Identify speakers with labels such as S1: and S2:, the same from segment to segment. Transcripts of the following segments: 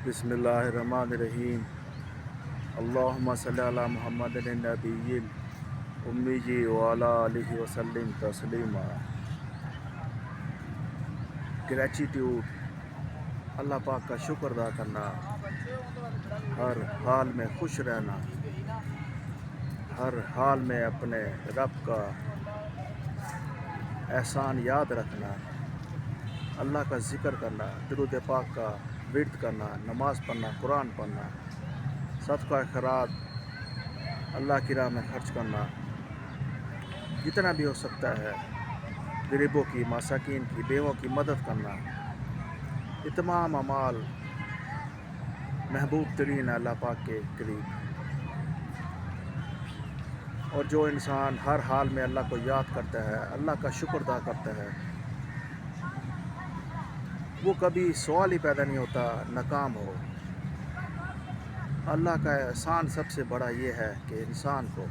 S1: بسم اللہ الرحمن الرحیم اللہم صلی علی محمد النبی امی وعلی آلہ وسلم تسلیما۔ گریچیٹیوڈ، اللہ پاک کا شکر ادا کرنا، ہر حال میں خوش رہنا، ہر حال میں اپنے رب کا احسان یاد رکھنا، اللہ کا ذکر کرنا، درود پاک کا ورد کرنا، نماز پڑھنا، قرآن پڑھنا، صدقہ خیرات اللہ کی راہ میں خرچ کرنا، جتنا بھی ہو سکتا ہے غریبوں کی، مساکین کی، بیووں کی مدد کرنا، یہ تمام اعمال محبوب ترین اللہ پاک کے قریب۔ اور جو انسان ہر حال میں اللہ کو یاد کرتا ہے، اللہ کا شکر ادا کرتا ہے، وہ کبھی سوال ہی پیدا نہیں ہوتا ناکام ہو۔ اللہ کا احسان سب سے بڑا یہ ہے کہ انسان کو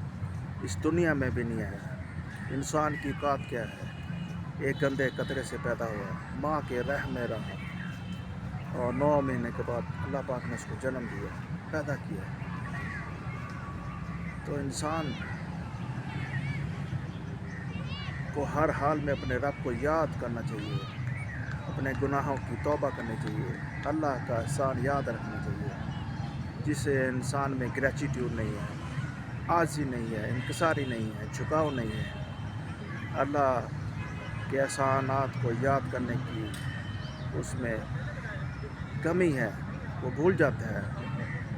S1: اس دنیا میں بھی نہیں ہے۔ انسان کی اوقات کیا ہے؟ ایک گندے قطرے سے پیدا ہوا، ماں کے رحم میں رہا، اور 9 مہینے کے بعد اللہ پاک نے اس کو جنم دیا، پیدا کیا۔ تو انسان کو ہر حال میں اپنے رب کو یاد کرنا چاہیے، اپنے گناہوں کی توبہ کرنی چاہیے، اللہ کا احسان یاد رکھنا چاہیے، جس سے انسان میں گریچیٹیوڈ نہیں ہے، عاجزی نہیں ہے، انکساری نہیں ہے، جھکاؤ نہیں ہے۔ اللہ کے احسانات کو یاد کرنے کی اس میں کمی ہے، وہ بھول جاتا ہے،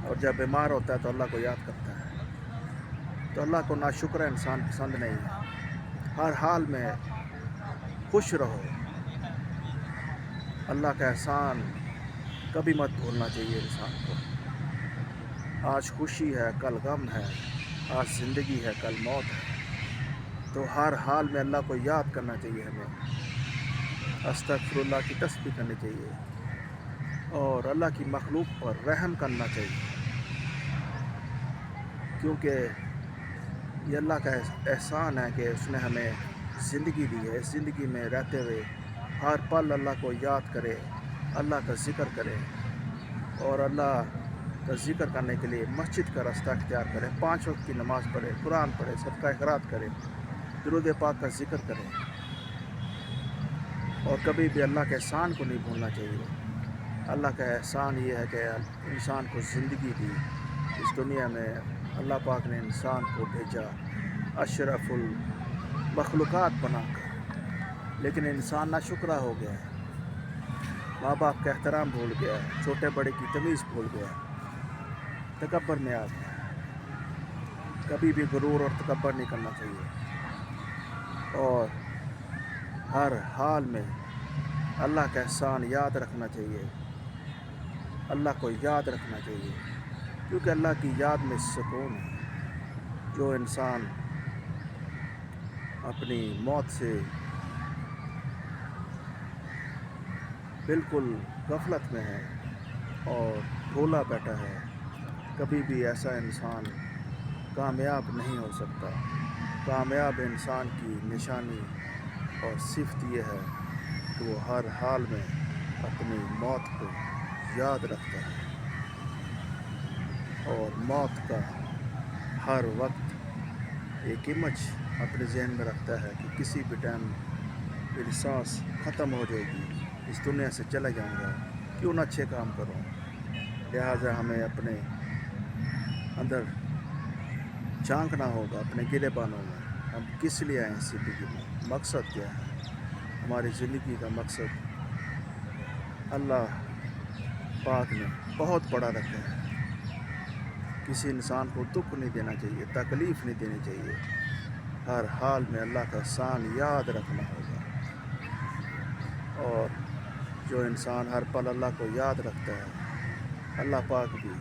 S1: اور جب بیمار ہوتا ہے تو اللہ کو یاد کرتا ہے۔ تو اللہ کو ناشکر انسان پسند نہیں ہے۔ ہر حال میں خوش رہو، اللہ کا احسان کبھی مت بھولنا چاہیے انسان کو۔ آج خوشی ہے، کل غم ہے، آج زندگی ہے، کل موت ہے، تو ہر حال میں اللہ کو یاد کرنا چاہیے ہمیں، استغفر اللہ کی تسبیح کرنی چاہیے، اور اللہ کی مخلوق پر رحم کرنا چاہیے، کیونکہ یہ اللہ کا احسان ہے کہ اس نے ہمیں زندگی دی ہے۔ اس زندگی میں رہتے ہوئے ہر پل اللہ کو یاد کرے، اللہ کا ذکر کرے، اور اللہ کا ذکر کرنے کے لیے مسجد کا راستہ اختیار کرے، 5 وقت کی نماز پڑھے، قرآن پڑھے، صدقہ خیرات کرے، درود پاک کا ذکر کرے، اور کبھی بھی اللہ کے احسان کو نہیں بھولنا چاہیے۔ اللہ کا احسان یہ ہے کہ انسان کو زندگی دی اس دنیا میں۔ اللہ پاک نے انسان کو بھیجا اشرف المخلوقات بنا کر، لیکن انسان ناشکرا ہو گیا ہے، ماں باپ کا احترام بھول گیا ہے، چھوٹے بڑے کی تمیز بھول گیا ہے، تکبر میں آ گیا ہے۔ کبھی بھی غرور اور تکبر نہیں کرنا چاہیے، اور ہر حال میں اللہ کا احسان یاد رکھنا چاہیے، اللہ کو یاد رکھنا چاہیے، کیونکہ اللہ کی یاد میں سکون ہے۔ جو انسان اپنی موت سے بالکل غفلت میں ہے اور بھولا بیٹھا ہے، کبھی بھی ایسا انسان کامیاب نہیں ہو سکتا۔ کامیاب انسان کی نشانی اور صفت یہ ہے کہ وہ ہر حال میں اپنی موت کو یاد رکھتا ہے، اور موت کا ہر وقت ایک امیج اپنے ذہن میں رکھتا ہے کہ کسی بھی ٹائم میری سانس ختم ہو جائے گی، اس دنیا سے چلا جاؤں گا، کیوں نہ اچھے کام کروں۔ لہٰذا ہمیں اپنے اندر جھانکنا ہوگا، اپنے گلے بانوں میں، ہم کس لیے آئے ہیں زندگی میں، مقصد کیا ہے۔ ہماری زندگی کا مقصد اللہ پاک نے بہت بڑا رکھا ہے۔ کسی انسان کو دکھ نہیں دینا چاہیے، تکلیف نہیں دینی چاہیے، ہر حال میں اللہ کا احسان یاد رکھنا ہوگا، اور جو انسان ہر پل اللہ کو یاد رکھتا ہے، اللہ پاک بھی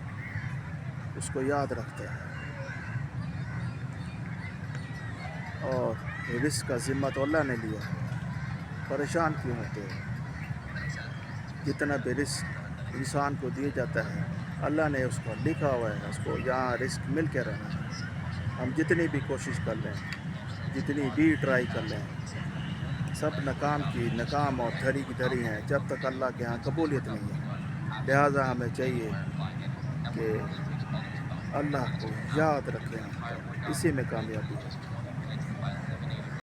S1: اس کو یاد رکھتا ہے، اور رزق کا ذمہ تو اللہ نے لیا ہے۔ پریشان کیوں ہوتے ہیں؟ جتنا بھی رزق انسان کو دیا جاتا ہے، اللہ نے اس کو لکھا ہوا ہے، اس کو یہاں رزق مل کے رہنا ہے۔ ہم جتنی بھی کوشش کر لیں، جتنی بھی ٹرائی کر لیں، سب ناکام کی ناکام اور دھری کی دھری ہیں، جب تک اللہ کے ہاں قبولیت نہیں ہے۔ لہٰذا ہمیں چاہیے کہ اللہ کو یاد رکھیں، اسی میں کامیابی ہے۔